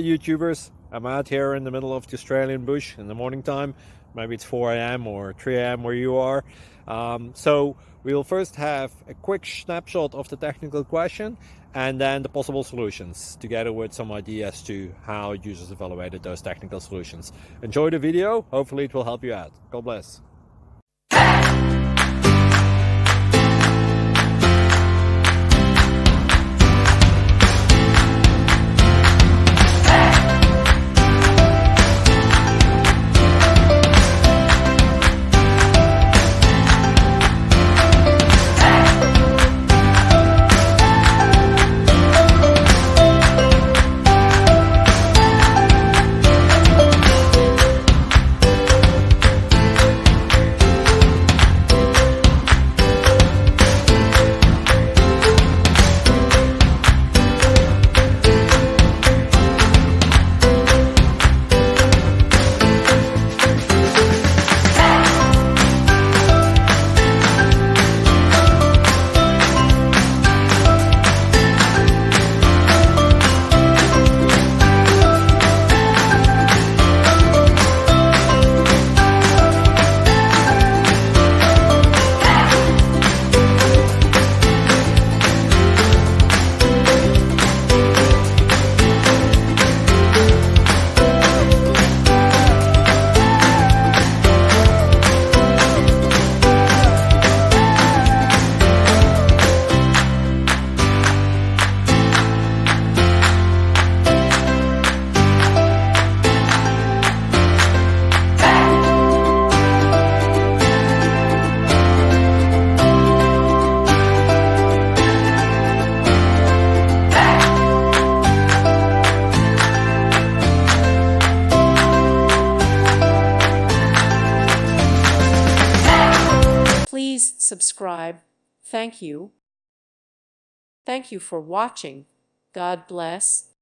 YouTubers. I'm out here in the middle of the Australian bush in the morning time. Maybe it's 4 a.m. or 3 a.m. where you are. So we'll first have a quick snapshot of the technical question and then the possible solutions, together with some ideas to how users evaluated those technical solutions. Enjoy the video. Hopefully it will help you out. God bless. Please subscribe. Thank you. Thank you for watching. God bless.